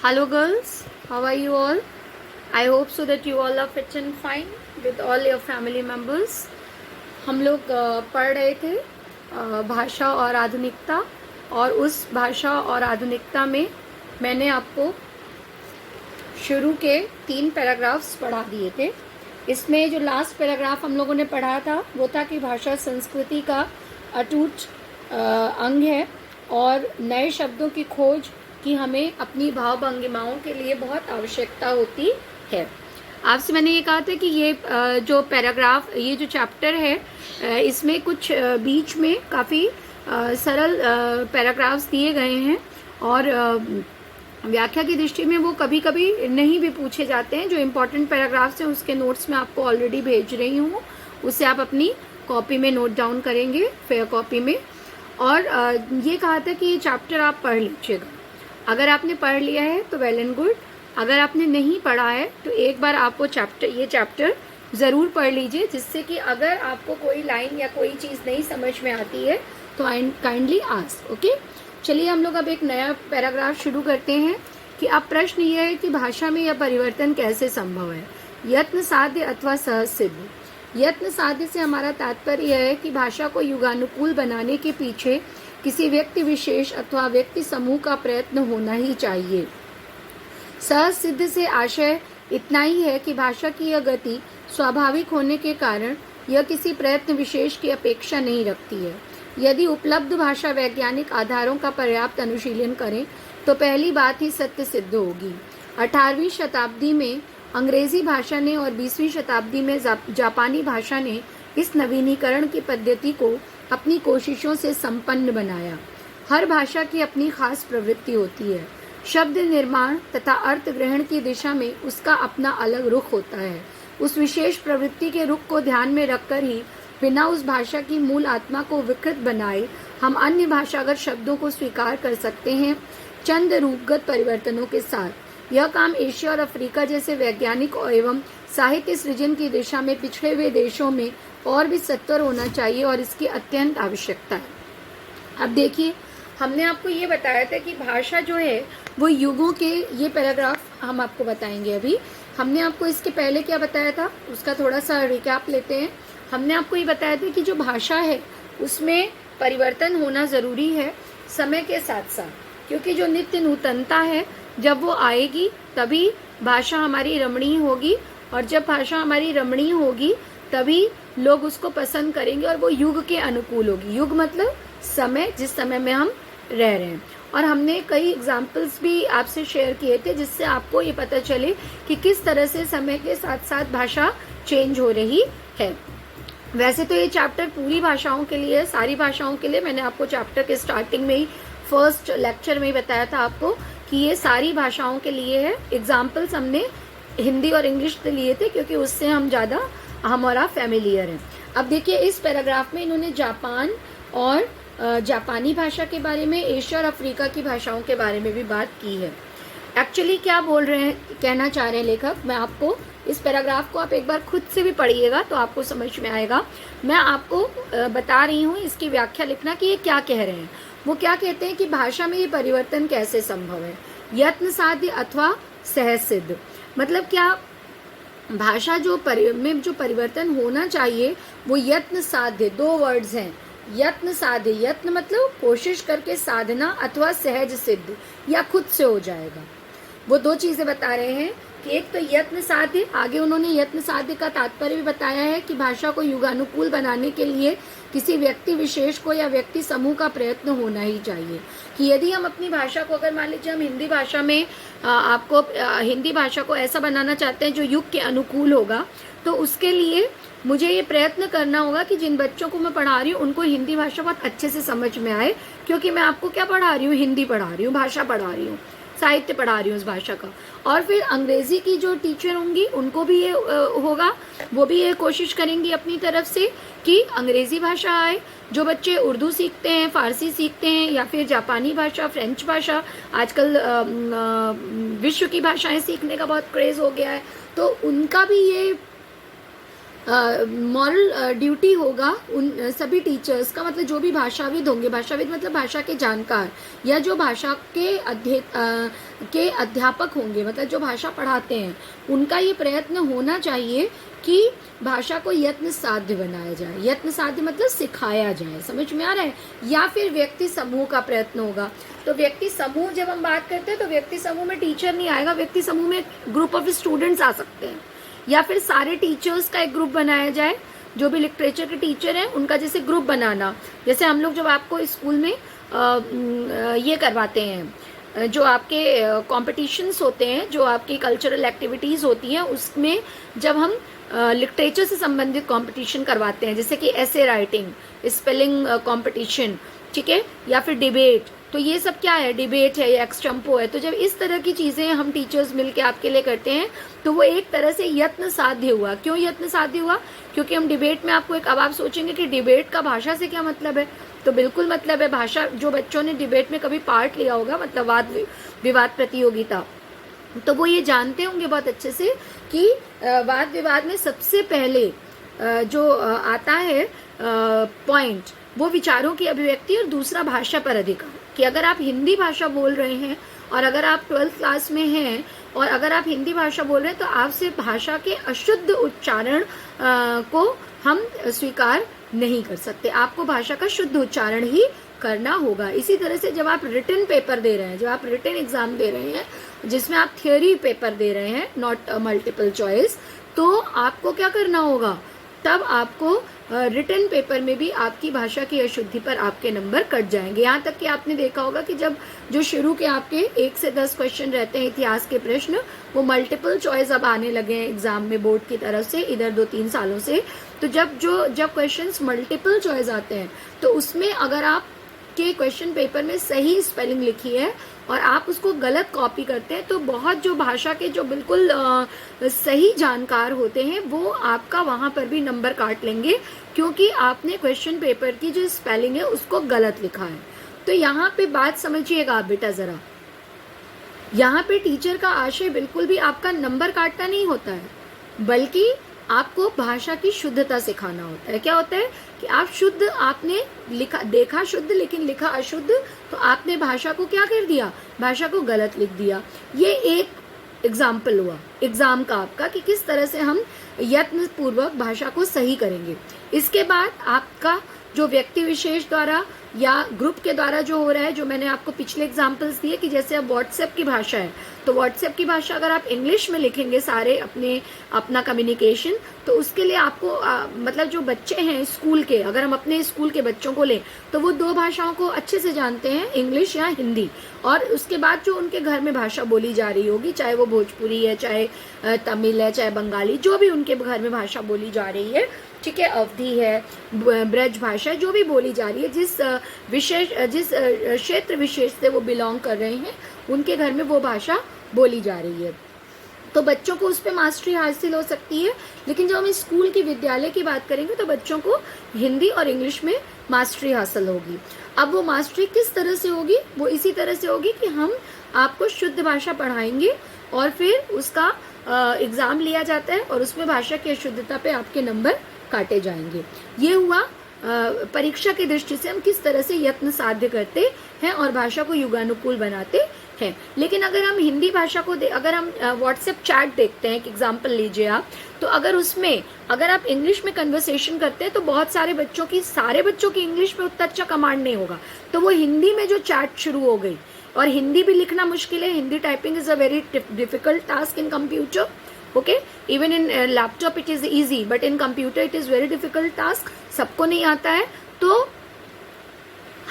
Hello girls, how are you all? I hope so that you all are fit and fine with all your family members. हम लोग पढ़ रहे थे भाषा और आधुनिकता, और उस भाषा और आधुनिकता में मैंने आपको शुरू के 3 पैराग्राफ्स पढ़ा दिए थे। इसमें जो लास्ट पैराग्राफ हम लोगों ने पढ़ा था वो था कि भाषा संस्कृति का अटूट अंग है और नए शब्दों की खोज कि हमें अपनी भाव भंगिमाओं के लिए बहुत आवश्यकता होती है। आपसे मैंने ये कहा था कि ये जो पैराग्राफ, ये जो चैप्टर है, इसमें कुछ बीच में काफ़ी सरल पैराग्राफ्स दिए गए हैं और व्याख्या की दृष्टि में वो कभी कभी नहीं भी पूछे जाते हैं। जो इम्पोर्टेंट पैराग्राफ्स हैं उसके नोट्स मैं आपको ऑलरेडी भेज रही हूँ, उससे आप अपनी कॉपी में नोट डाउन करेंगे, फेयर कॉपी में। और ये कहा था कि ये चैप्टर आप पढ़ लीजिएगा। अगर आपने पढ़ लिया है तो वेल एंड गुड, अगर आपने नहीं पढ़ा है तो एक बार आप वो ये चैप्टर ज़रूर पढ़ लीजिए, जिससे कि अगर आपको कोई लाइन या कोई चीज़ नहीं समझ में आती है तो काइंडली आस्क। ओके, चलिए हम लोग अब एक नया पैराग्राफ शुरू करते हैं कि अब प्रश्न ये है कि भाषा में यह परिवर्तन कैसे संभव है, यत्न साध्य अथवा सहज सिद्ध। यत्न साध्य से हमारा तात्पर्य यह है कि भाषा को युगानुकूल बनाने के पीछे किसी व्यक्ति विशेष अथवा व्यक्ति समूह का प्रयत्न होना ही चाहिए। सहज सिद्ध से आशय इतना ही है कि भाषा की यह गति स्वाभाविक होने के कारण यह किसी प्रयत्न विशेष की अपेक्षा नहीं रखती है। यदि उपलब्ध भाषा वैज्ञानिक आधारों का पर्याप्त अनुशीलन करें तो पहली बात ही सत्य सिद्ध होगी। 18वीं शताब्दी में अंग्रेजी भाषा ने और 20वीं शताब्दी में जापानी भाषा ने इस नवीनीकरण की पद्धति को अपनी कोशिशों से संपन्न बनाया। हर भाषा की अपनी खास प्रवृत्ति होती है। शब्द निर्माण तथा अर्थ ग्रहण की दिशा में उसका अपना अलग रुख होता है। उस विशेष प्रवृत्ति के रुख को ध्यान में रखकर ही बिना उस भाषा की मूल आत्मा को विकृत बनाए हम अन्य भाषागत शब्दों को स्वीकार कर सकते हैं, चंद रूपगत परिवर्तनों के साथ। यह काम एशिया और अफ्रीका जैसे वैज्ञानिक एवं साहित्य सृजन की दिशा में पिछड़े हुए देशों में और भी सत्वर होना चाहिए और इसकी अत्यंत आवश्यकता है। अब देखिए, हमने आपको ये बताया था कि भाषा जो है वो युगों के, ये पैराग्राफ हम आपको बताएंगे। अभी हमने आपको इसके पहले क्या बताया था उसका थोड़ा सा रिकैप लेते हैं। हमने आपको ये बताया था कि जो भाषा है उसमें परिवर्तन होना ज़रूरी है समय के साथ साथ, क्योंकि जो नित्य नूतनता है जब वो आएगी तभी भाषा हमारी रमणीय होगी, और जब भाषा हमारी रमणीय होगी तभी लोग उसको पसंद करेंगे और वो युग के अनुकूल होगी। युग मतलब समय, जिस समय में हम रह रहे हैं। और हमने कई एग्जाम्पल्स भी आपसे शेयर किए थे जिससे आपको ये पता चले कि किस तरह से समय के साथ साथ भाषा चेंज हो रही है। वैसे तो ये चैप्टर पूरी भाषाओं के लिए है, सारी भाषाओं के लिए। मैंने आपको चैप्टर के स्टार्टिंग में ही, फर्स्ट लेक्चर में ही बताया था आपको कि ये सारी भाषाओं के लिए है। एग्जाम्पल्स हमने हिंदी और इंग्लिश से लिए थे क्योंकि उससे हमारा फैमिलियर है। अब देखिए, इस पैराग्राफ में इन्होंने जापान और जापानी भाषा के बारे में, एशिया और अफ्रीका की भाषाओं के बारे में भी बात की है। एक्चुअली क्या बोल रहे हैं, कहना चाह रहे हैं लेखक, मैं आपको इस पैराग्राफ को आप एक बार खुद से भी पढ़िएगा तो आपको समझ में आएगा। मैं आपको बता रही हूँ इसकी व्याख्या लिखना कि ये क्या कह रहे हैं। वो क्या कहते हैं कि भाषा में ये परिवर्तन कैसे संभव है, यत्न साध्य अथवा सहज सिद्ध। मतलब क्या, भाषा में जो परिवर्तन होना चाहिए वो यत्न साध्य, 2 वर्ड्स हैं। यत्न साध्य, यत्न मतलब कोशिश करके साधना, अथवा सहज सिद्ध या खुद से हो जाएगा। वो 2 चीजें बता रहे हैं कि एक तो यत्न साध्य, आगे उन्होंने यत्न साध्य का तात्पर्य भी बताया है कि भाषा को युगानुकूल बनाने के लिए किसी व्यक्ति विशेष को या व्यक्ति समूह का प्रयत्न होना ही चाहिए। कि यदि हम अपनी भाषा को, अगर मान लीजिए हम हिंदी भाषा में हिंदी भाषा को ऐसा बनाना चाहते हैं जो युग के अनुकूल होगा, तो उसके लिए मुझे ये प्रयत्न करना होगा कि जिन बच्चों को मैं पढ़ा रही हूँ उनको हिंदी भाषा बहुत अच्छे से समझ में आए, क्योंकि मैं आपको क्या पढ़ा रही हूँ, हिंदी पढ़ा रही हूँ, भाषा पढ़ा रही हूँ, साहित्य पढ़ा रही हूँ उस भाषा का। और फिर अंग्रेजी की जो टीचर होंगी उनको भी ये होगा, वो भी ये कोशिश करेंगी अपनी तरफ से कि अंग्रेजी भाषा आए। जो बच्चे उर्दू सीखते हैं, फारसी सीखते हैं, या फिर जापानी भाषा, फ्रेंच भाषा, आजकल विश्व की भाषाएं सीखने का बहुत क्रेज हो गया है, तो उनका भी ये मॉरल ड्यूटी होगा उन सभी टीचर्स का, मतलब जो भी भाषाविद होंगे, भाषाविद मतलब भाषा के जानकार, या जो भाषा के अध्यापक होंगे, मतलब जो भाषा पढ़ाते हैं, उनका ये प्रयत्न होना चाहिए कि भाषा को यत्न साध्य बनाया जाए। यत्न साध्य मतलब सिखाया जाए, समझ में आ रहा है? या फिर व्यक्ति समूह का प्रयत्न होगा। तो व्यक्ति समूह जब हम बात करते हैं तो व्यक्ति समूह में टीचर नहीं आएगा, व्यक्ति समूह में ग्रुप ऑफ स्टूडेंट्स आ सकते हैं, या फिर सारे टीचर्स का एक ग्रुप बनाया जाए, जो भी लिटरेचर के टीचर हैं उनका जैसे ग्रुप बनाना। जैसे हम लोग जब आपको स्कूल में ये करवाते हैं, जो आपके कॉम्पिटिशन्स होते हैं, जो आपकी कल्चरल एक्टिविटीज़ होती हैं, उसमें जब हम लिटरेचर से संबंधित कंपटीशन करवाते हैं, जैसे कि ऐसे राइटिंग, स्पेलिंग कंपटीशन, ठीक है, या फिर डिबेट, तो ये सब क्या है? डिबेट है या एक्सचम्पो है। तो जब इस तरह की चीज़ें हम टीचर्स मिलके आपके लिए करते हैं तो वो एक तरह से यत्न साध्य हुआ। क्यों यत्न साध्य हुआ? क्योंकि हम डिबेट में आपको एक, अब आप सोचेंगे कि डिबेट का भाषा से क्या मतलब है, तो बिल्कुल मतलब है भाषा। जो बच्चों ने डिबेट में कभी पार्ट लिया होगा, मतलब वाद विवाद प्रतियोगिता, तो वो ये जानते होंगे बहुत अच्छे से कि वाद विवाद में सबसे पहले जो आता है पॉइंट, वो विचारों की अभिव्यक्ति, और दूसरा भाषा पर अधिकार। कि अगर आप हिंदी भाषा बोल रहे हैं और अगर आप 12th क्लास में हैं और अगर आप हिंदी भाषा बोल रहे हैं तो आपसे भाषा के अशुद्ध उच्चारण को हम स्वीकार नहीं कर सकते। आपको भाषा का शुद्ध उच्चारण ही करना होगा। इसी तरह से जब आप रिटन पेपर दे रहे हैं, जब आप रिटन एग्जाम दे रहे हैं जिसमें आप थियोरी पेपर दे रहे हैं, नॉट मल्टीपल चॉइस, तो आपको क्या करना होगा? तब आपको रिटन पेपर में भी आपकी भाषा की अशुद्धि पर आपके नंबर कट जाएंगे। यहाँ तक कि आपने देखा होगा कि जब जो शुरू के आपके 1 से 10 क्वेश्चन रहते हैं इतिहास के प्रश्न, वो मल्टीपल चॉइस अब आने लगे हैं एग्जाम में बोर्ड की तरफ से इधर 2-3 सालों से। तो जब क्वेश्चंस मल्टीपल चॉइस आते हैं तो उसमें अगर आप के क्वेश्चन पेपर में सही स्पेलिंग लिखी है और आप उसको गलत कॉपी करते हैं तो बहुत जो भाषा के जो बिल्कुल सही जानकार होते हैं वो आपका वहां पर भी नंबर काट लेंगे, क्योंकि आपने क्वेश्चन पेपर की जो स्पेलिंग है उसको गलत लिखा है। तो यहाँ पे बात समझिएगा आप बेटा जरा, यहाँ पे टीचर का आशय बिल्कुल भी आपका नंबर काटना नहीं होता है, बल्कि आपको भाषा की शुद्धता सिखाना होता है। क्या होता है कि आप शुद्ध, आपने लिखा, देखा शुद्ध लेकिन लिखा अशुद्ध, तो आपने भाषा को क्या कर दिया? भाषा को गलत लिख दिया। ये एक एग्जाम्पल हुआ एग्जाम का आपका कि किस तरह से हम यत्न पूर्वक भाषा को सही करेंगे। इसके बाद आपका जो व्यक्ति विशेष द्वारा या ग्रुप के द्वारा जो हो रहा है, जो मैंने आपको पिछले एग्जाम्पल्स दिए कि जैसे अब व्हाट्सएप की भाषा है, तो व्हाट्सएप की भाषा अगर आप इंग्लिश में लिखेंगे सारे अपना कम्युनिकेशन, तो उसके लिए आपको मतलब जो बच्चे हैं स्कूल के, अगर हम अपने स्कूल के बच्चों को लें तो वो 2 भाषाओं को अच्छे से जानते हैं, इंग्लिश या हिंदी। और उसके बाद जो उनके घर में भाषा बोली जा रही होगी, चाहे वो भोजपुरी है, चाहे तमिल है, चाहे बंगाली, जो भी उनके घर में भाषा बोली जा रही है, ठीक है, अवधी है, ब्रज भाषा, जो भी बोली जा रही है, जिस क्षेत्र विशेष से वो बिलोंग कर रहे हैं, उनके घर में वो भाषा बोली जा रही है, तो बच्चों को उस पर मास्टरी हासिल हो सकती है। लेकिन जब हम स्कूल की विद्यालय की बात करेंगे तो बच्चों को हिंदी और इंग्लिश में मास्टरी हासिल होगी। अब वो मास्टरी किस तरह से होगी? वो इसी तरह से होगी कि हम आपको शुद्ध भाषा पढ़ाएंगे और फिर उसका एग्जाम लिया जाता है और उसमें भाषा की अशुद्धता पे आपके नंबर काटे जाएंगे। ये हुआ परीक्षा की दृष्टि से हम किस तरह से यत्न साध्य करते हैं और भाषा को युगानुकूल बनाते हैं। लेकिन अगर हम हिंदी भाषा को अगर हम व्हाट्सएप चैट देखते हैं, एक एग्जांपल लीजिए आप, तो अगर उसमें अगर आप इंग्लिश में कन्वर्सेशन करते हैं तो बहुत सारे बच्चों की इंग्लिश में उतना अच्छा कमांड नहीं होगा, तो वो हिंदी में जो चैट शुरू हो गई, और हिंदी भी लिखना मुश्किल है, Hindi typing is a very difficult task in computer, okay, even in laptop it is easy but in computer it is very difficult task, सबको नहीं आता है। तो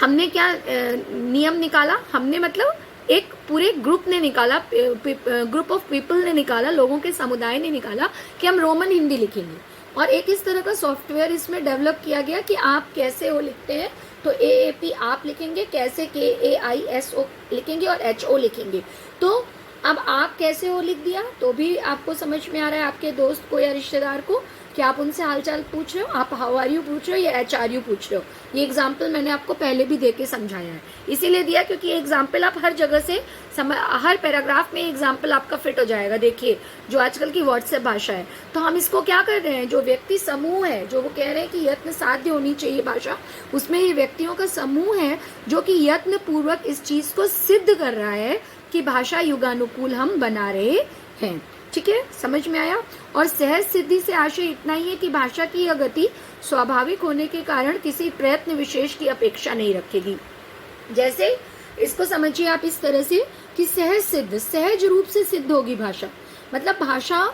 हमने क्या नियम निकाला? हमने मतलब एक पूरे ग्रुप ने निकाला, ग्रुप ऑफ पीपल ने निकाला, लोगों के समुदाय ने निकाला कि हम रोमन हिंदी लिखेंगे, और एक इस तरह का सॉफ्टवेयर इसमें डेवलप किया गया कि आप कैसे वो लिखते हैं, तो AAP आप लिखेंगे, कैसे KAISO लिखेंगे और HO लिखेंगे। तो अब आप कैसे हो लिख दिया तो भी आपको समझ में आ रहा है, आपके दोस्त को या रिश्तेदार को, क्या आप उनसे हालचाल पूछ रहे हो, आप हाउ आर यू पूछ रहे हो या एच आर यू पूछ रहे हो। ये एग्जाम्पल मैंने आपको पहले भी दे के समझाया है, इसीलिए दिया क्योंकि ये एग्जाम्पल आप हर जगह से हर पैराग्राफ में एग्जाम्पल आपका फिट हो जाएगा। देखिए जो आजकल की व्हाट्सएप भाषा है, तो हम इसको क्या कर रहे हैं, जो व्यक्ति समूह है, जो वो कह रहे हैं कि यत्न साध्य होनी चाहिए भाषा, उसमें ये व्यक्तियों का समूह है जो कि यत्न पूर्वक इस चीज को सिद्ध कर रहा है कि भाषा युगानुकूल हम बना रहे हैं। ठीक है, समझ में आया। और सहज सिद्धि से आशय इतना ही है कि भाषा की यह गति स्वाभाविक होने के कारण किसी प्रयत्न विशेष की अपेक्षा नहीं रखेगी। जैसे इसको समझिए आप इस तरह से कि सहज सिद्ध, सहज रूप से सिद्ध होगी भाषा, मतलब भाषा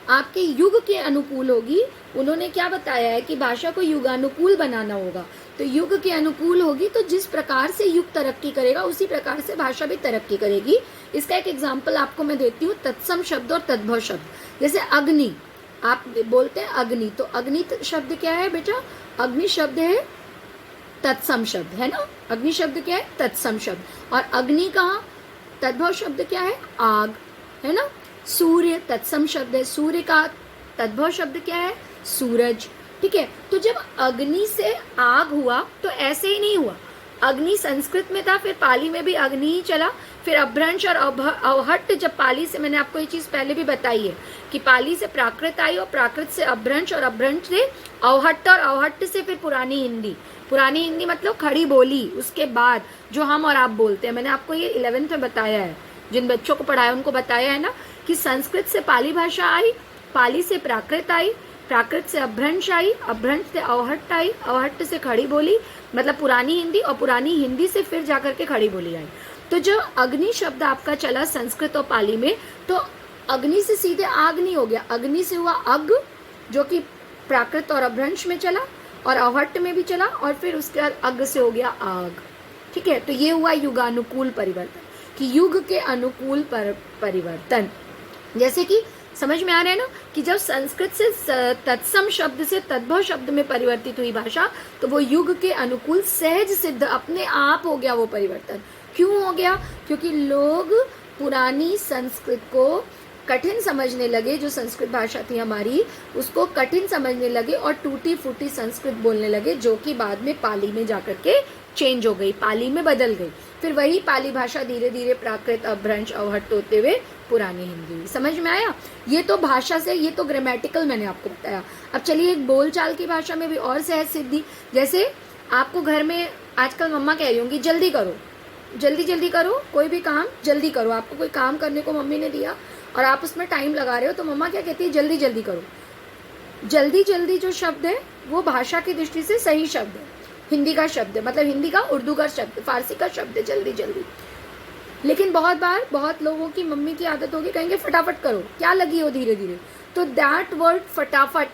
आपके युग के अनुकूल होगी। उन्होंने क्या बताया है कि भाषा को युगानुकूल बनाना होगा, तो युग के अनुकूल होगी, तो जिस प्रकार से युग तरक्की करेगा उसी प्रकार से भाषा भी तरक्की करेगी। इसका एक एग्जाम्पल आपको मैं देती हूँ, तत्सम शब्द और तद्भव शब्द। जैसे अग्नि, आप बोलते हैं अग्नि, तो अग्नि शब्द क्या है बेटा, अग्नि शब्द है तत्सम शब्द, है ना। अग्नि शब्द क्या है, तत्सम शब्द। और अग्नि का तद्भव शब्द क्या है, आग, है ना। सूर्य तत्सम शब्द है, सूर्य का तद्भव शब्द क्या है, सूरज। ठीक है, तो जब अग्नि से आग हुआ तो ऐसे ही नहीं हुआ, अग्नि संस्कृत में था, फिर पाली में भी अग्नि ही चला, फिर अभ्रंश और अवहट्ट, जब पाली से, मैंने आपको ये चीज पहले भी बताई है कि पाली से प्राकृत आई और प्राकृत से अभ्रंश और अभ्रंश से अवहट्ट और अवहट्ट से फिर पुरानी हिंदी। पुरानी हिंदी मतलब खड़ी बोली, उसके बाद जो हम और आप बोलते हैं। मैंने आपको ये 11th में बताया है, जिन बच्चों को पढ़ाया उनको बताया है ना कि संस्कृत से पाली भाषा आई, पाली से प्राकृत आई, प्राकृत से अभ्रंश आई, अभ्रंश से अवहट्ट आई, अवहट्ट से खड़ी बोली मतलब पुरानी हिंदी, और पुरानी हिंदी से फिर जाकर के खड़ी बोली आई। तो जो अग्नि शब्द आपका चला संस्कृत और पाली में, तो अग्नि से सीधे आग नहीं हो गया, अग्नि से हुआ अग, जो कि प्राकृत और अभ्रंश में चला और अवहट्ट में भी चला, और फिर उसके बाद अग से हो गया आग। ठीक है, तो ये हुआ युगानुकूल परिवर्तन, कि युग के अनुकूल परिवर्तन। जैसे कि समझ में आ रहा है ना कि जब संस्कृत से तत्सम शब्द से तद्भव शब्द में परिवर्तित हुई भाषा, तो वो युग के अनुकूल सहज सिद्ध अपने आप हो गया वो परिवर्तन। क्यों हो गया, क्योंकि लोग पुरानी संस्कृत को कठिन समझने लगे, जो संस्कृत भाषा थी हमारी उसको कठिन समझने लगे और टूटी फूटी संस्कृत बोलने लगे, जो कि बाद में पाली में जाकर के चेंज हो गई, पाली में बदल गई। फिर वही पाली भाषा धीरे धीरे प्राकृत अभ्रंश अवहट्ट होते हुए पुरानी हिंदी। समझ में आया। ये तो भाषा से, ये तो ग्रामेटिकल मैंने आपको बताया। अब चलिए एक बोलचाल की भाषा में भी और सहज सिद्धि। जैसे आपको घर में आजकल मम्मा कह रही होंगी जल्दी करो, जल्दी जल्दी करो, कोई भी काम जल्दी करो। आपको कोई काम करने को मम्मी ने दिया और आप उसमें टाइम लगा रहे हो, तो मम्मा क्या कहती है, जल्दी जल्दी करो। जल्दी जल्दी जो शब्द है वो भाषा की दृष्टि से सही शब्द है, हिंदी का शब्द है, मतलब हिंदी का उर्दू का शब्द, फारसी का शब्द है जल्दी जल्दी। लेकिन बहुत बार बहुत लोगों की मम्मी की आदत होगी, कहेंगे फटाफट करो, क्या लगी हो धीरे धीरे। तो दैट वर्ड फटाफट,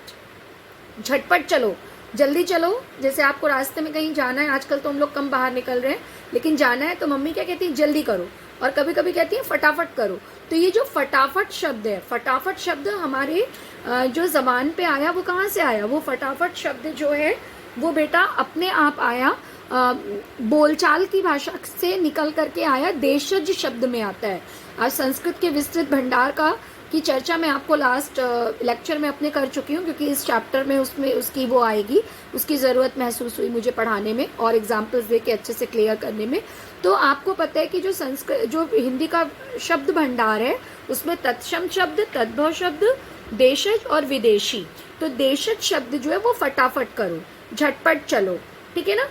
झटपट चलो, जल्दी चलो। जैसे आपको रास्ते में कहीं जाना है, आजकल तो हम लोग कम बाहर निकल रहे हैं, लेकिन जाना है तो मम्मी क्या कहती है, जल्दी करो, और कभी कभी कहती है फटाफट करो। तो ये जो फटाफट शब्द है, फटाफट शब्द हमारे जो जबान पे आया वो कहाँ से आया, वो फटाफट शब्द जो है वो बेटा अपने आप आया, बोलचाल की भाषा से निकल करके आया, देशज शब्द में आता है। आज संस्कृत के विस्तृत भंडार का की चर्चा मैं आपको लास्ट लेक्चर में अपने कर चुकी हूँ, क्योंकि इस चैप्टर में उसमें उसकी वो आएगी, उसकी ज़रूरत महसूस हुई मुझे पढ़ाने में और एग्जाम्पल्स दे के अच्छे से क्लियर करने में। तो आपको पता है कि जो हिंदी का शब्द भंडार है उसमें तत्सम शब्द, तद्भव शब्द, देशज और विदेशी। तो देशज शब्द जो है वो फटाफट करो, झटपट चलो, ठीक है ना,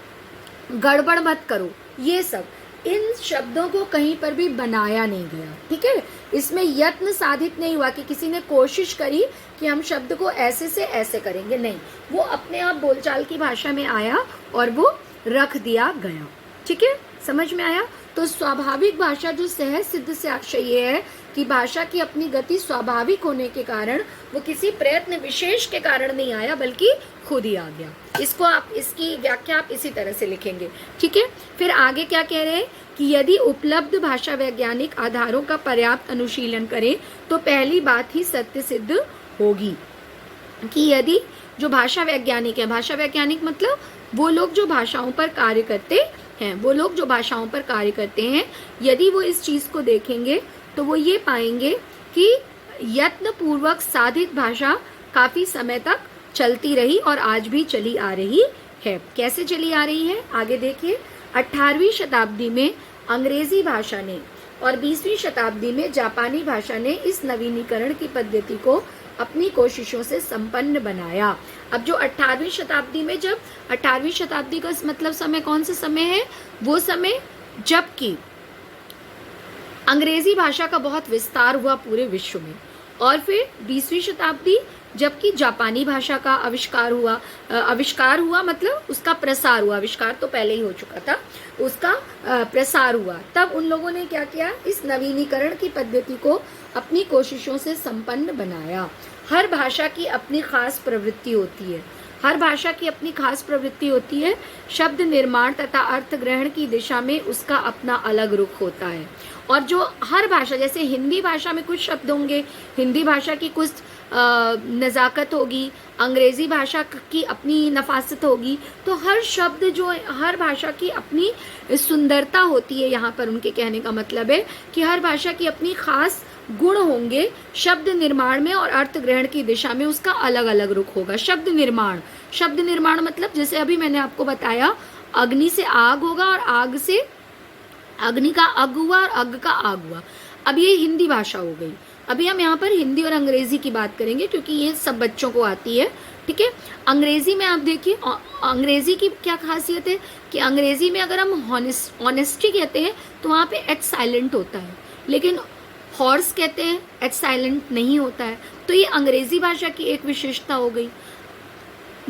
गड़बड़ मत करो, ये सब इन शब्दों को कहीं पर भी बनाया नहीं गया। ठीक है, इसमें यत्न साधित नहीं हुआ कि किसी ने कोशिश करी कि हम शब्द को ऐसे से ऐसे करेंगे, नहीं, वो अपने आप बोलचाल की भाषा में आया और वो रख दिया गया। ठीक है, समझ में आया। तो स्वाभाविक भाषा जो सहज सिद्ध से आशय ये है कि भाषा की अपनी गति स्वाभाविक होने के कारण, वो किसी प्रयत्न विशेष के कारण नहीं आया, बल्कि खुद ही आ गया। इसको आप, इसकी व्याख्या आप इसी तरह से लिखेंगे। ठीक है, फिर आगे क्या कह रहे हैं कि यदि उपलब्ध भाषा वैज्ञानिक आधारों का पर्याप्त अनुशीलन करें तो पहली बात ही सत्य सिद्ध होगी कि यदि जो भाषा वैज्ञानिक है, भाषा वैज्ञानिक मतलब वो लोग जो भाषाओं पर कार्य करते हैं, वो लोग जो भाषाओं पर कार्य करते हैं, यदि वो इस चीज को देखेंगे तो वो ये पाएंगे कि यत्न पूर्वक साधित भाषा काफी समय तक चलती रही और आज भी चली आ रही है। कैसे चली आ रही है आगे देखिए। 18वीं शताब्दी में अंग्रेजी भाषा ने और 20वीं शताब्दी में जापानी भाषा ने इस नवीनीकरण की पद्धति को अपनी कोशिशों से संपन्न बनाया। अब जो 18वीं शताब्दी में, जब 18वीं शताब्दी का मतलब समय कौन सा समय है, वो समय जबकि अंग्रेजी भाषा का बहुत विस्तार हुआ पूरे विश्व में, और फिर 20वीं शताब्दी जबकि जापानी भाषा का आविष्कार हुआ मतलब उसका प्रसार हुआ। आविष्कार तो पहले ही हो चुका था, उसका प्रसार हुआ। तब उन लोगों ने क्या किया, इस नवीनीकरण की पद्धति को अपनी कोशिशों से संपन्न बनाया। हर भाषा की अपनी खास प्रवृत्ति होती है, हर भाषा की अपनी खास प्रवृत्ति होती है। शब्द निर्माण तथा अर्थ ग्रहण की दिशा में उसका अपना अलग रुख होता है। और जो हर भाषा, जैसे हिंदी भाषा में कुछ शब्द होंगे, हिंदी भाषा की कुछ नज़ाकत होगी, अंग्रेजी भाषा की अपनी नफासत होगी, तो हर शब्द जो, हर भाषा की अपनी सुंदरता होती है। यहाँ पर उनके कहने का मतलब है कि हर भाषा की अपनी खास गुण होंगे शब्द निर्माण में, और अर्थ ग्रहण की दिशा में उसका अलग अलग रुख होगा। शब्द निर्माण मतलब जैसे अभी मैंने आपको बताया, अग्नि से आग होगा और आग से अग्नि का अग हुआ और अग का आग हुआ। अब ये हिंदी भाषा हो गई। अभी हम यहाँ पर हिंदी और अंग्रेजी की बात करेंगे क्योंकि ये सब बच्चों को आती है, ठीक है। अंग्रेजी में आप देखिए, अंग्रेजी की क्या खासियत है कि अंग्रेजी में अगर हम ऑनेस्टी कहते हैं तो वहाँ पे एच साइलेंट होता है, लेकिन हॉर्स कहते हैं एच साइलेंट नहीं होता है। तो ये अंग्रेजी भाषा की एक विशेषता हो गई।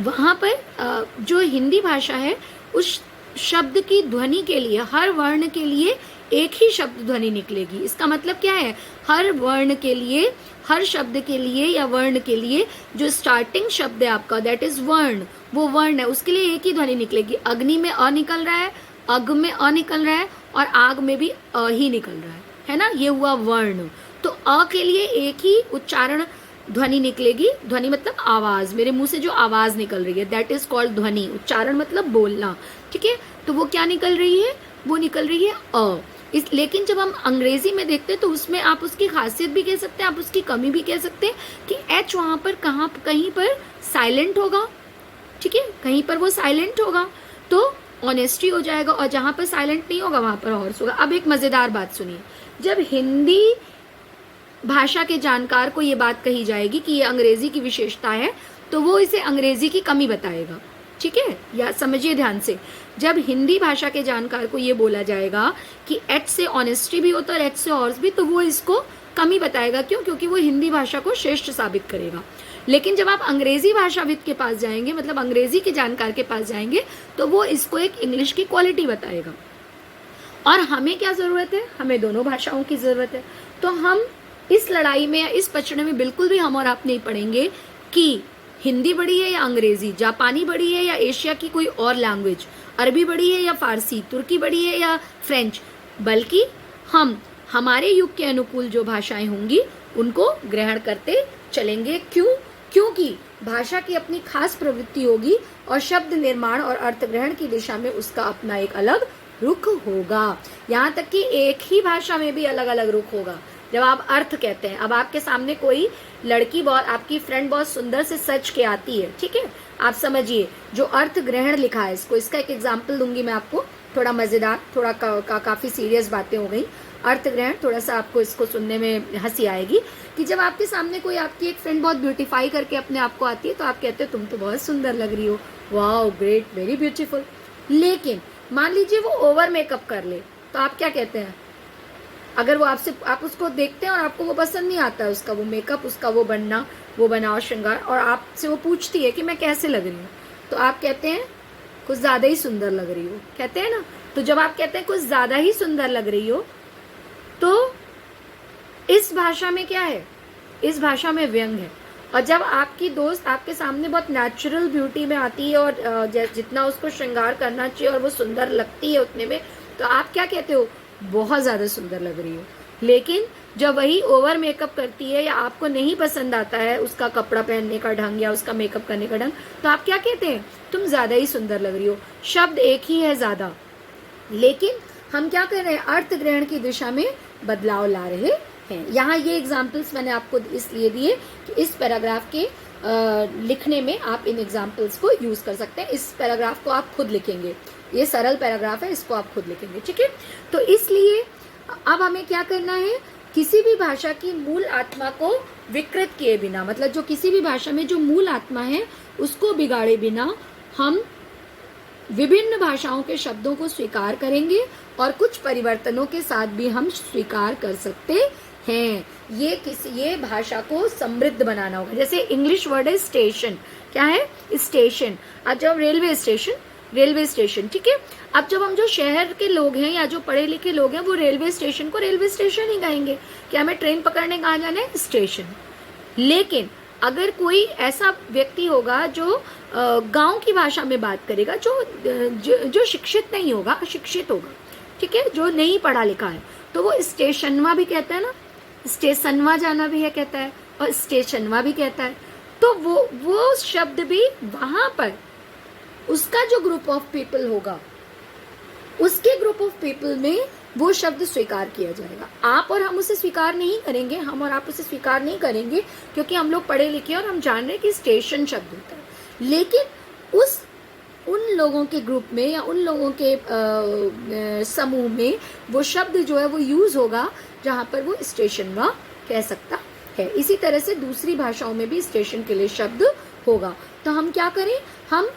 वहाँ पर जो हिंदी भाषा है, उस शब्द की ध्वनि के लिए, हर वर्ण के लिए एक ही शब्द ध्वनि निकलेगी। इसका मतलब क्या है, हर वर्ण के लिए, हर शब्द के लिए या वर्ण के लिए जो स्टार्टिंग शब्द है आपका, दैट इज वर्ण, वो वर्ण है, उसके लिए एक ही ध्वनि निकलेगी। अग्नि में अ निकल रहा है, अग में अ निकल रहा है, और आग में भी अ ही निकल रहा है ना, ये हुआ वर्ण। तो अ के लिए एक ही उच्चारण ध्वनि निकलेगी। ध्वनि मतलब आवाज, मेरे मुंह से जो आवाज निकल रही है, दैट इज कॉल्ड ध्वनि। उच्चारण मतलब बोलना, ठीक है। तो वो क्या निकल रही है, वो निकल रही है अ। लेकिन जब हम अंग्रेजी में देखते हैं तो उसमें आप उसकी खासियत भी कह सकते हैं, आप उसकी कमी भी कह सकते हैं कि एच वहाँ पर कहीं पर साइलेंट होगा, ठीक है, कहीं पर वो साइलेंट होगा तो ऑनेस्टी हो जाएगा, और जहाँ पर साइलेंट नहीं होगा वहाँ पर हॉर्स होगा। अब एक मज़ेदार बात सुनिए, जब हिंदी भाषा के जानकार को ये बात कही जाएगी कि ये अंग्रेजी की विशेषता है, तो वो इसे अंग्रेजी की कमी बताएगा, ठीक है। या समझिए ध्यान से, जब हिंदी भाषा के जानकार को ये बोला जाएगा कि एच से ऑनेस्टी भी होता है और एच से हॉर्स भी, तो वो इसको कमी बताएगा। क्यों? क्योंकि वो हिंदी भाषा को श्रेष्ठ साबित करेगा। लेकिन जब आप अंग्रेजी भाषाविद के पास जाएंगे, मतलब अंग्रेजी के जानकार के पास जाएंगे, तो वो इसको एक इंग्लिश की क्वालिटी बताएगा। और हमें क्या जरूरत है, हमें दोनों भाषाओं की जरूरत है। तो हम इस लड़ाई में या इस पचड़े में बिल्कुल भी हम और आप नहीं पड़ेंगे कि हिंदी बड़ी है या अंग्रेजी, जापानी बड़ी है या एशिया की कोई और लैंग्वेज, अरबी बड़ी है या फारसी, तुर्की बड़ी है या फ्रेंच, बल्कि हम हमारे युग के अनुकूल जो भाषाएं होंगी उनको ग्रहण करते चलेंगे। क्यों? क्योंकि भाषा की अपनी खास प्रवृत्ति होगी और शब्द निर्माण और अर्थ ग्रहण की दिशा में उसका अपना एक अलग रुख होगा। यहाँ तक कि एक ही भाषा में भी अलग अलग रुख होगा। जब आप अर्थ कहते हैं, अब आपके सामने कोई लड़की बहुत, आपकी फ्रेंड बहुत सुंदर से सच के आती है, ठीक है, आप समझिए जो अर्थ ग्रहण लिखा है इसको, इसका एक एग्जाम्पल दूंगी मैं आपको, थोड़ा मजेदार, थोड़ा काफी सीरियस बातें हो गई। अर्थ ग्रहण थोड़ा सा आपको इसको सुनने में हंसी आएगी कि जब आपके सामने कोई, आपकी एक फ्रेंड बहुत ब्यूटीफाई करके अपने आप को आती है, तो आप कहते हो तुम तो बहुत सुंदर लग रही हो, वाओ ग्रेट, वेरी ब्यूटीफुल। लेकिन मान लीजिए वो ओवर मेकअप कर ले, तो आप क्या कहते हैं? अगर वो आपसे, आप उसको देखते हैं और आपको वो पसंद नहीं आता है, उसका वो मेकअप, उसका वो बनना, वो बनाव श्रृंगार, और आपसे वो पूछती है कि मैं कैसे लग रही हूँ, तो आप कहते हैं कुछ ज्यादा ही सुंदर लग रही हो, कहते हैं ना। तो जब आप कहते हैं कुछ ज्यादा ही सुंदर लग रही हो, तो इस भाषा में क्या है? इस भाषा में व्यंग है। और जब आपकी दोस्त आपके सामने बहुत नेचुरल ब्यूटी में आती है और जितना उसको श्रृंगार करना चाहिए और वो सुंदर लगती है उतने में, तो आप क्या कहते हो? बहुत ज्यादा सुंदर लग रही हो। लेकिन जब वही ओवर मेकअप करती है या आपको नहीं पसंद आता है उसका कपड़ा पहनने का ढंग या उसका मेकअप करने का ढंग, तो आप क्या कहते हैं? तुम ज्यादा ही सुंदर लग रही हो। शब्द एक ही है, ज्यादा, लेकिन हम क्या कर रहे हैं? अर्थ ग्रहण की दिशा में बदलाव ला रहे हैं। यहाँ ये एग्जाम्पल्स मैंने आपको इसलिए दिए कि इस पैराग्राफ के लिखने में आप इन एग्जाम्पल्स को यूज कर सकते हैं। इस पैराग्राफ को आप खुद लिखेंगे, ये सरल पैराग्राफ है, इसको आप खुद लिखेंगे, ठीक है। तो इसलिए अब हमें क्या करना है, किसी भी भाषा की मूल आत्मा को विकृत किए बिना, मतलब जो किसी भी भाषा में जो मूल आत्मा है उसको बिगाड़े बिना हम विभिन्न भाषाओं के शब्दों को स्वीकार करेंगे और कुछ परिवर्तनों के साथ भी हम स्वीकार कर सकते हैं। ये भाषा को समृद्ध बनाना होगा। जैसे इंग्लिश वर्ड है स्टेशन, क्या है, स्टेशन। आज जब रेलवे स्टेशन, ठीक है। अब जब हम जो शहर के लोग हैं या जो पढ़े लिखे लोग हैं वो रेलवे स्टेशन को रेलवे स्टेशन ही कहेंगे कि हमें ट्रेन पकड़ने कहाँ जाना है, स्टेशन। लेकिन अगर कोई ऐसा व्यक्ति होगा जो गांव की भाषा में बात करेगा, जो शिक्षित नहीं होगा, अशिक्षित होगा, ठीक है, जो नहीं पढ़ा लिखा है, तो वो स्टेशनवा भी कहता है ना, स्टेशनवा जाना भी है कहता है और स्टेशनवा भी कहता है। तो वो शब्द भी वहां पर उसका जो ग्रुप ऑफ पीपल होगा, उसके ग्रुप ऑफ पीपल में वो शब्द स्वीकार किया जाएगा। आप और हम उसे स्वीकार नहीं करेंगे, हम और आप उसे स्वीकार नहीं करेंगे क्योंकि हम लोग पढ़े लिखे और हम जान रहे हैं कि स्टेशन शब्द होता है। लेकिन उन लोगों के ग्रुप में या उन लोगों के समूह में वो शब्द जो है वो यूज होगा जहां पर वो स्टेशन व कह सकता है। इसी तरह से दूसरी भाषाओं में भी स्टेशन के लिए शब्द होगा। तो हम क्या करें, हम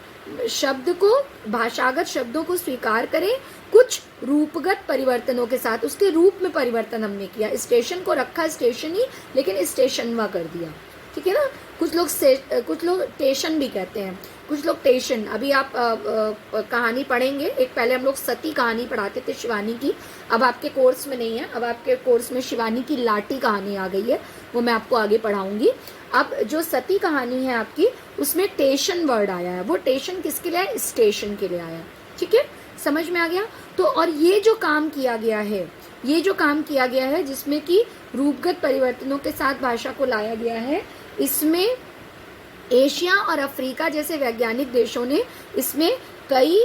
शब्द को, भाषागत शब्दों को स्वीकार करें, कुछ रूपगत परिवर्तनों के साथ। उसके रूप में परिवर्तन हमने किया, स्टेशन को रखा स्टेशन ही, लेकिन स्टेशनवा कर दिया, ठीक है ना। कुछ लोग स्टेशन भी कहते हैं, कुछ लोग टेशन। अभी आप कहानी पढ़ेंगे, एक पहले हम लोग सती कहानी पढ़ाते थे शिवानी की, अब आपके कोर्स में नहीं है, अब आपके कोर्स में शिवानी की लाटी कहानी आ गई है, वो मैं आपको आगे पढ़ाऊंगी। अब जो सती कहानी है आपकी, उसमें टेशन वर्ड आया है। वो टेशन किसके लिए आया, स्टेशन के लिए आया, ठीक है, समझ में आ गया। तो और ये जो काम किया गया है जिसमें कि रूपगत परिवर्तनों के साथ भाषा को लाया गया है, इसमें एशिया और अफ्रीका जैसे वैज्ञानिक देशों ने इसमें कई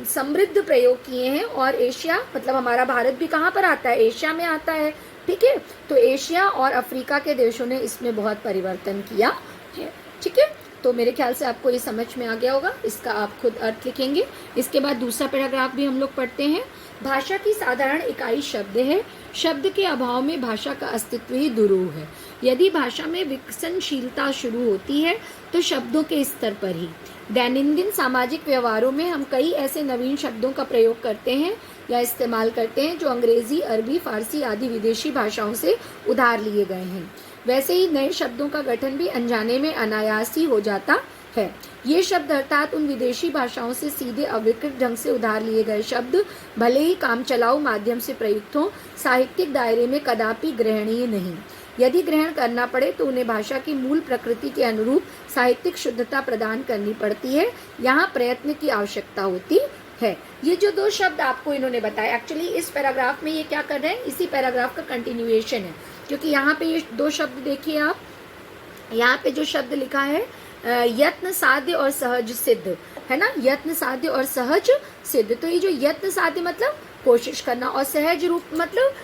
समृद्ध प्रयोग किए हैं। और एशिया मतलब हमारा भारत भी कहाँ पर आता है, एशिया में आता है, ठीक है। तो एशिया और अफ्रीका के देशों ने इसमें बहुत परिवर्तन किया है, ठीक है। तो मेरे ख्याल से आपको ये समझ में आ गया होगा। इसका आप खुद अर्थ लिखेंगे। इसके बाद दूसरा पैराग्राफ भी हम लोग पढ़ते हैं। भाषा की साधारण इकाई शब्द है। शब्द के अभाव में भाषा का अस्तित्व ही दुरूह है। यदि भाषा में विकसनशीलता शुरू होती है तो शब्दों के स्तर पर ही। दैनंदिन सामाजिक व्यवहारों में हम कई ऐसे नवीन शब्दों का प्रयोग करते हैं या इस्तेमाल करते हैं जो अंग्रेजी, अरबी, फारसी आदि विदेशी भाषाओं से उधार लिए गए हैं। वैसे ही नए शब्दों का गठन भी अनजाने में अनायास ही हो जाता है। ये शब्द अर्थात उन विदेशी भाषाओं से सीधे अविकृत ढंग से उधार लिए गए शब्द भले ही कामचलाऊ माध्यम से प्रयुक्त हों, साहित्यिक दायरे में कदापि ग्रहणीय नहीं। यदि ग्रहण करना पड़े तो उन्हें भाषा की मूल प्रकृति के अनुरूप साहित्यिक शुद्धता प्रदान करनी पड़ती है। यहाँ प्रयत्न की आवश्यकता होती है। ये जो दो शब्द आपको इन्होंने बताया, एक्चुअली इस पैराग्राफ में ये क्या कर रहे हैं, इसी पैराग्राफ का कंटिन्यूएशन है। क्योंकि यहाँ पे ये दो शब्द देखिए आप, यहाँ पे जो शब्द लिखा है यत्न साध्य और सहज सिद्ध, है ना, यत्न साध्य और सहज सिद्ध। तो ये जो यत्न साध्य मतलब कोशिश करना, और सहज रूप मतलब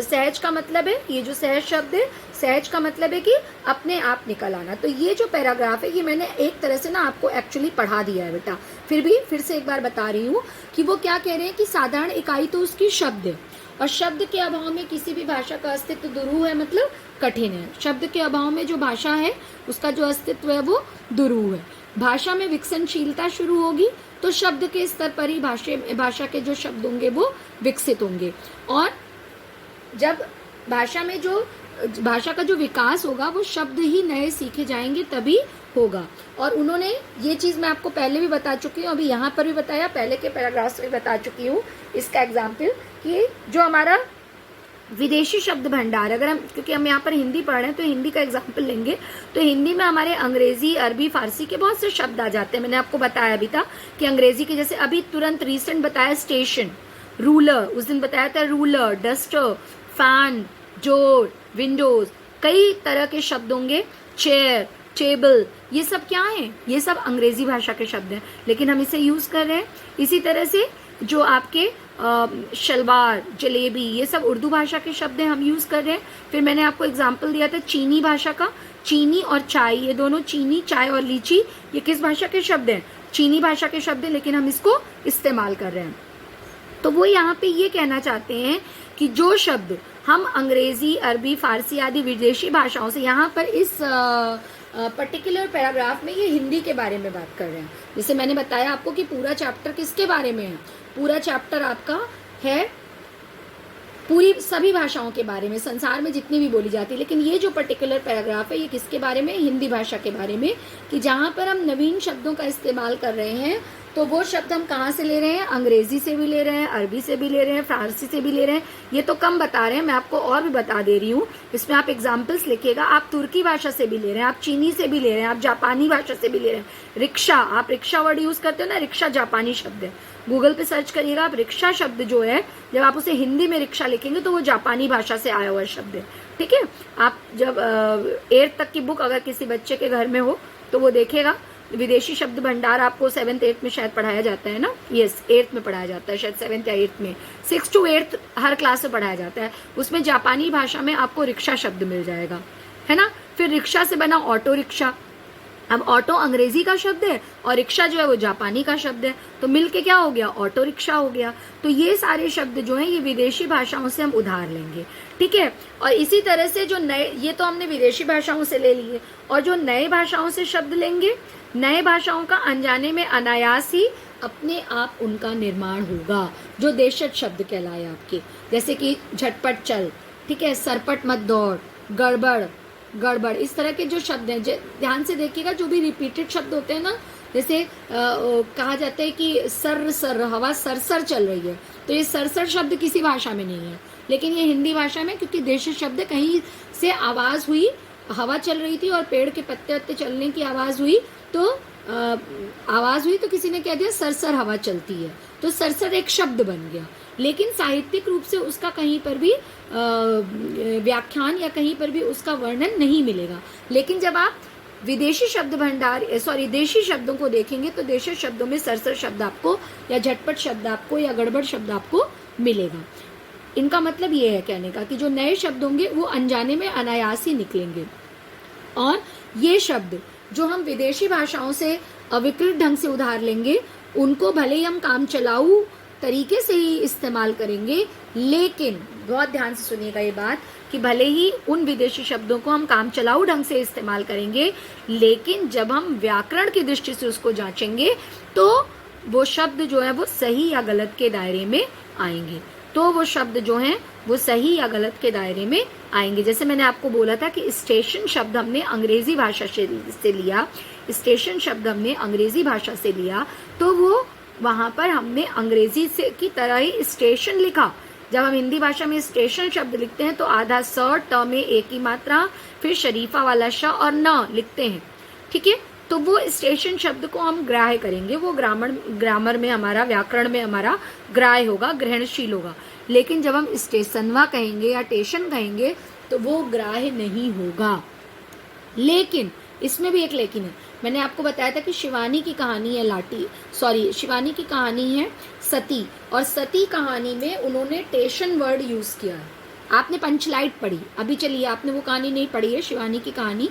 सहज का मतलब है, ये जो सहज शब्द है, सहज का मतलब है कि अपने आप निकल आना। तो ये जो पैराग्राफ है ये मैंने एक तरह से ना आपको एक्चुअली पढ़ा दिया है बेटा, फिर से एक बार बता रही हूँ कि वो क्या कह रहे हैं कि साधारण इकाई तो उसकी शब्द है, और शब्द के अभाव में किसी भी भाषा का अस्तित्व दुरूह है, मतलब कठिन है। शब्द के अभाव में जो भाषा है उसका जो अस्तित्व है वो दुरूह है। भाषा में विकसनशीलता शुरू होगी तो शब्द के स्तर पर ही भाषा के जो शब्द होंगे वो विकसित होंगे, और जब भाषा का जो विकास होगा वो शब्द ही नए सीखे जाएंगे तभी होगा। और उन्होंने ये चीज मैं आपको पहले भी बता चुकी हूँ, अभी यहाँ पर भी बताया, पहले के पैराग्राफ में बता चुकी हूँ इसका एग्जाम्पल, कि जो हमारा विदेशी शब्द भंडार, अगर हम, क्योंकि हम यहाँ पर हिंदी पढ़ रहे हैं तो हिंदी का एग्जाम्पल लेंगे, तो हिंदी में हमारे अंग्रेजी, अरबी, फारसी के बहुत से शब्द आ जाते हैं। मैंने आपको बताया अभी था कि अंग्रेजी के जैसे अभी तुरंत रिसेंट बताया स्टेशन, रूलर, उस दिन बताया था ruler, duster, fan, door, Windows, कई तरह के शब्द होंगे, चेयर, टेबल, ये सब क्या है, ये सब अंग्रेजी भाषा के शब्द हैं, लेकिन हम इसे यूज कर रहे हैं। इसी तरह से जो आपके शलवार, जलेबी, ये सब उर्दू भाषा के शब्द हैं, हम यूज़ कर रहे हैं। फिर मैंने आपको एग्जाम्पल दिया था चीनी भाषा का, चीनी और चाय, ये दोनों, चीनी, चाय और लीची, ये किस भाषा के शब्द हैं? चीनी भाषा के शब्द हैं, लेकिन हम इसको इस्तेमाल कर रहे हैं। तो वो यहाँ पे ये कहना चाहते हैं कि जो शब्द हम अंग्रेजी, अरबी, फारसी आदि विदेशी भाषाओं से, यहाँ पर इस पर्टिकुलर पैराग्राफ में ये हिंदी के बारे में बात कर रहे हैं। जैसे मैंने बताया आपको कि पूरा चैप्टर किसके बारे में है? पूरा चैप्टर आपका है पूरी सभी भाषाओं के बारे में, संसार में जितनी भी बोली जाती है। लेकिन ये जो पर्टिकुलर पैराग्राफ है ये किसके बारे में? हिंदी भाषा के बारे में, कि जहाँ पर हम नवीन शब्दों का इस्तेमाल कर रहे हैं, तो वो शब्द हम कहाँ से ले रहे हैं? अंग्रेजी से भी ले रहे हैं, अरबी से भी ले रहे हैं, फारसी से भी ले रहे हैं। ये तो कम बता रहे हैं, मैं आपको और भी बता दे रही हूँ। इसमें आप एग्जाम्पल्स लिखिएगा। आप तुर्की भाषा से भी ले रहे हैं, आप चीनी से भी ले रहे हैं, आप जापानी भाषा से भी ले रहे हैं। रिक्शा, आप रिक्शा वर्ड यूज करते हो ना, रिक्शा जापानी शब्द है। गूगल पे सर्च करिएगा आप, रिक्शा शब्द जो है, जब आप उसे हिंदी में रिक्शा लिखेंगे तो वो जापानी भाषा से आया हुआ शब्द है। ठीक है, आप जब 8th तक की बुक अगर किसी बच्चे के घर में हो तो वो देखेगा। विदेशी शब्द भंडार आपको 7th 8th में शायद पढ़ाया जाता है ना? यस, 8th में पढ़ाया जाता है, शायद 7th या 8th में, 6 to 8th हर क्लास में पढ़ाया जाता है। उसमें जापानी भाषा में आपको रिक्शा शब्द मिल जाएगा, है ना? फिर रिक्शा से बना ऑटो रिक्शा। अब ऑटो अंग्रेजी का शब्द है और रिक्शा जो है वो जापानी का शब्द है, तो मिलके क्या हो गया? ऑटो रिक्शा हो गया। तो ये सारे शब्द जो हैं ये विदेशी भाषाओं से हम उधार लेंगे। ठीक है, और इसी तरह से जो नए, ये तो हमने विदेशी भाषाओं से ले लिए, और जो नए भाषाओं से शब्द लेंगे, नए भाषाओं का अनजाने में अनायास ही अपने आप उनका निर्माण होगा, जो देशज शब्द कहलाए आपके, जैसे कि झटपट चल, ठीक है, सरपट मत दौड़, गड़बड़, गड़बड़, इस तरह के जो शब्द हैं, ध्यान से देखिएगा। जो भी रिपीटेड शब्द होते हैं ना, जैसे कहा जाता है कि सर सर, हवा सरसर चल रही है, तो ये सरसर शब्द किसी भाषा में नहीं है, लेकिन ये हिंदी भाषा में, क्योंकि देशज शब्द कहीं से आवाज हुई, हवा चल रही थी और पेड़ के पत्ते वत्ते चलने की आवाज हुई, तो आवाज हुई तो किसी ने कह दिया सरसर हवा चलती है, तो सरसर एक शब्द बन गया। लेकिन साहित्यिक रूप से उसका कहीं पर भी व्याख्यान या कहीं पर भी उसका वर्णन नहीं मिलेगा। लेकिन जब आप विदेशी शब्द भंडार, देशी शब्दों को देखेंगे तो देशी शब्दों में सरसर शब्द आपको, या झटपट शब्द आपको, या गड़बड़ शब्द आपको मिलेगा। इनका मतलब ये है कहने का कि जो नए शब्द होंगे वो अनजाने में अनायास ही निकलेंगे, और ये शब्द जो हम विदेशी भाषाओं से अविकृत ढंग से उधार लेंगे, उनको भले ही हम काम चलाऊ तरीके से ही इस्तेमाल करेंगे, लेकिन बहुत ध्यान से सुनिएगा ये बात, कि भले ही उन विदेशी शब्दों को हम काम चलाऊ ढंग से इस्तेमाल करेंगे, लेकिन जब हम व्याकरण की दृष्टि से उसको जांचेंगे तो वो शब्द जो है वो सही या गलत के दायरे में आएंगे। तो वो शब्द जो हैं वो सही या गलत के दायरे में आएंगे। जैसे मैंने आपको बोला था कि स्टेशन शब्द हमने अंग्रेजी भाषा से लिया, स्टेशन शब्द हमने अंग्रेजी भाषा से लिया, तो वो वहां पर हमने अंग्रेजी से की तरह ही स्टेशन लिखा। जब हम हिंदी भाषा में स्टेशन शब्द लिखते हैं तो आधा स, ट में एक ही मात्रा, फिर शरीफा वाला श और न लिखते हैं। ठीक है, तो वो स्टेशन शब्द को हम ग्राह्य करेंगे, वो ग्रामर में हमारा, व्याकरण में हमारा ग्राह्य होगा, ग्रहणशील होगा। लेकिन जब हम स्टेशनवा कहेंगे या स्टेशन कहेंगे तो वो ग्राह्य नहीं होगा। लेकिन इसमें भी एक लेकिन है। मैंने आपको बताया था कि शिवानी की कहानी है शिवानी की कहानी है सती, और सती कहानी में उन्होंने टेशन वर्ड यूज किया है। आपने पंचलाइट पढ़ी, अभी चलिए आपने वो कहानी नहीं पढ़ी है, शिवानी की कहानी,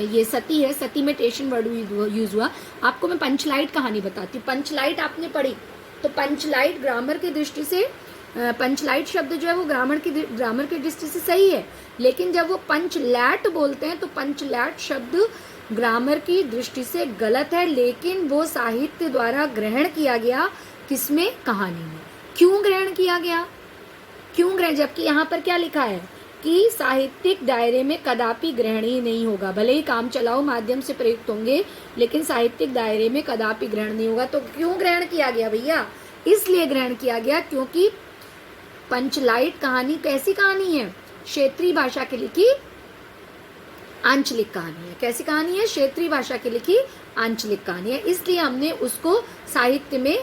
ये सती है, सती में टेशन वर्ड यूज हुआ। आपको मैं पंचलाइट कहानी बताती हूँ। पंचलाइट आपने पढ़ी, तो पंचलाइट ग्रामर की दृष्टि से, पंचलाइट शब्द जो है वो ग्रामर की दृष्टि से सही है, लेकिन जब वो पंचलैट बोलते हैं तो पंचलैट शब्द ग्रामर की दृष्टि से गलत है, लेकिन वो साहित्य द्वारा ग्रहण किया गया, किसमें? कहानी में। क्यों ग्रहण किया गया? क्यों ग्रहण? जबकि यहाँ पर क्या लिखा है कि साहित्यिक दायरे में कदापि ग्रहणीय नहीं होगा, भले ही काम चलाओ माध्यम से प्रयुक्त होंगे, लेकिन साहित्यिक दायरे में कदापि ग्रहण नहीं होगा। तो क्यों ग्रहण किया गया भैया? इसलिए ग्रहण किया गया क्योंकि पंचलाइट कहानी कैसी कहानी है? क्षेत्रीय भाषा की लिखी आंचलिक कहानी है। कैसी कहानी है? क्षेत्रीय भाषा की लिखी आंचलिक कहानी है, इसलिए हमने उसको साहित्य में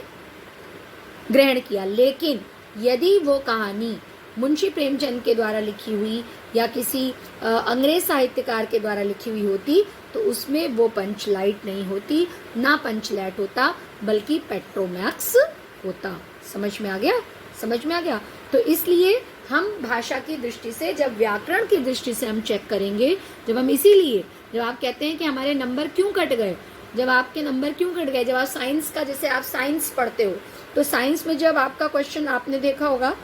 ग्रहण किया। लेकिन यदि वो कहानी मुंशी प्रेमचंद के द्वारा लिखी हुई या किसी अंग्रेज साहित्यकार के द्वारा लिखी हुई होती तो उसमें वो पंचलाइट नहीं होती, ना पंचलैट होता, बल्कि पेट्रोमैक्स होता। समझ में आ गया? समझ में आ गया? तो इसलिए हम भाषा की दृष्टि से, जब व्याकरण की दृष्टि से हम चेक करेंगे, जब हम इसीलिए, जब आप कहते हैं कि हमारे नंबर क्यों कट गए, जब आपके नंबर क्यों कट गए, जब आप साइंस का, जैसे आप साइंस पढ़ते हो, तो साइंस में जब आपका क्वेश्चन आपने देखा होगा,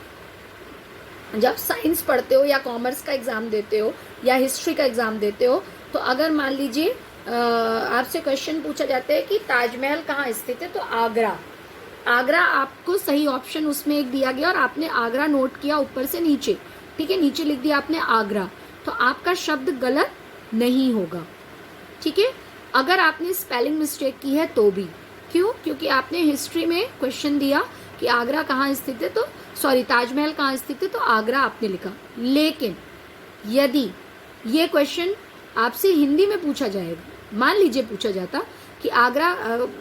जब साइंस पढ़ते हो या कॉमर्स का एग्जाम देते हो या हिस्ट्री का एग्जाम देते हो, तो अगर मान लीजिए आपसे क्वेश्चन पूछा जाता है कि ताजमहल कहाँ स्थित है, तो आगरा, आगरा आपको सही ऑप्शन उसमें एक दिया गया और आपने आगरा नोट किया ऊपर से नीचे, ठीक है, नीचे लिख दिया आपने आगरा, तो आपका शब्द गलत नहीं होगा, ठीक है। अगर आपने स्पेलिंग मिस्टेक की है तो भी, क्यों? क्योंकि आपने हिस्ट्री में क्वेश्चन दिया कि आगरा कहाँ स्थित है, तो सॉरी ताजमहल कहाँ स्थित है, तो आगरा आपने लिखा। लेकिन यदि ये क्वेश्चन आपसे हिंदी में पूछा जाएगा, मान लीजिए पूछा जाता कि आगरा,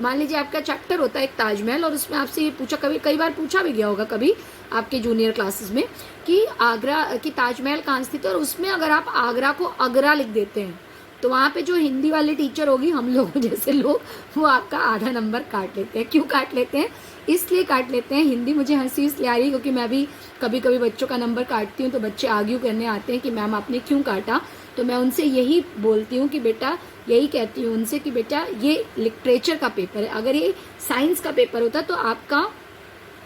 मान लीजिए आपका चैप्टर होता है एक ताजमहल और उसमें आपसे ये पूछा, कभी कई बार पूछा भी गया होगा कभी आपके जूनियर क्लासेस में कि आगरा की ताजमहल कहाँ स्थित है, और उसमें अगर आप आगरा को अगरा लिख देते हैं, तो वहाँ पे जो हिंदी वाले टीचर होगी, हम लोग जैसे लोग, वो आपका आधा नंबर काट लेते हैं। क्यों काट लेते हैं? इसलिए काट लेते हैं, हिंदी मुझे हंसी इसलिए आ रही है क्योंकि मैं भी कभी कभी बच्चों का नंबर काटती हूँ, तो बच्चे आर्ग्यू करने आते हैं कि मैम आपने क्यों काटा, तो मैं उनसे यही बोलती हूँ कि बेटा, यही कहती हूँ उनसे कि बेटा ये लिटरेचर का पेपर है, अगर ये साइंस का पेपर होता तो आपका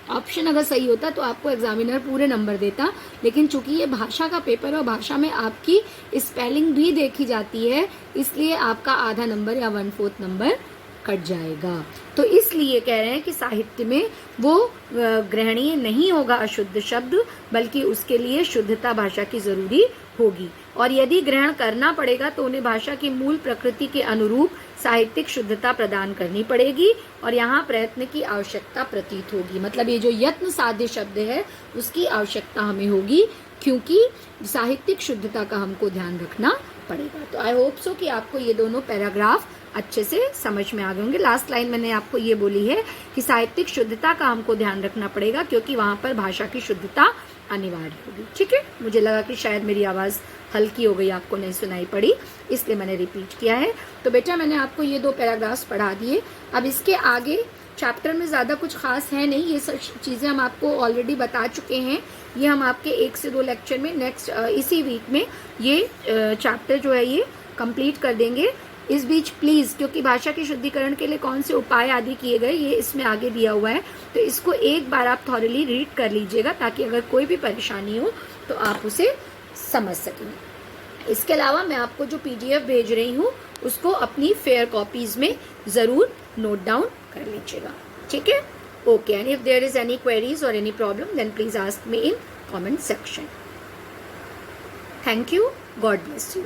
ऑप्शन अगर सही होता तो आपको एग्जामिनर पूरे नंबर देता, लेकिन चूंकि ये भाषा का पेपर है और भाषा में आपकी स्पेलिंग भी देखी जाती है, इसलिए आपका आधा नंबर या 1/4 नंबर कट जाएगा। तो इसलिए कह रहे हैं कि साहित्य में वो ग्रहणीय नहीं होगा अशुद्ध शब्द, बल्कि उसके लिए शुद्धता भाषा की जरूरी होगी, और यदि ग्रहण करना पड़ेगा तो उन्हें भाषा की मूल प्रकृति के अनुरूप साहित्यिक शुद्धता प्रदान करनी पड़ेगी, और यहाँ प्रयत्न की आवश्यकता प्रतीत होगी। मतलब ये जो यत्न साध्य शब्द है उसकी आवश्यकता हमें होगी, क्योंकि साहित्यिक शुद्धता का हमको ध्यान रखना पड़ेगा। तो आई होप सो कि आपको ये दोनों पैराग्राफ अच्छे से समझ में आ गए होंगे। लास्ट लाइन मैंने आपको ये बोली है कि साहित्यिक शुद्धता का हमको ध्यान रखना पड़ेगा, क्योंकि वहां पर भाषा की शुद्धता अनिवार्य होगी, ठीक है। मुझे लगा कि शायद मेरी आवाज हल्की हो गई, आपको नहीं सुनाई पड़ी, इसलिए मैंने रिपीट किया है। तो बेटा मैंने आपको ये 2 पैराग्राफ्स पढ़ा दिए। अब इसके आगे चैप्टर में ज़्यादा कुछ खास है नहीं, ये सब चीज़ें हम आपको ऑलरेडी बता चुके हैं। ये हम आपके 1 से 2 लेक्चर में नेक्स्ट इसी वीक में ये चैप्टर जो है ये कंप्लीट कर देंगे। इस बीच प्लीज़, क्योंकि भाषा के शुद्धिकरण के लिए कौन से उपाय आदि किए गए ये इसमें आगे दिया हुआ है, तो इसको एक बार आप थॉरली रीड कर लीजिएगा, ताकि अगर कोई भी परेशानी हो तो आप उसे समझ सकें। इसके अलावा मैं आपको जो PDF भेज रही हूँ उसको अपनी फेयर कॉपीज़ में ज़रूर नोट डाउन कर लीजिएगा, ठीक है। Okay, and if there is any queries or any problem then please ask me in comment section. Thank you, God bless you.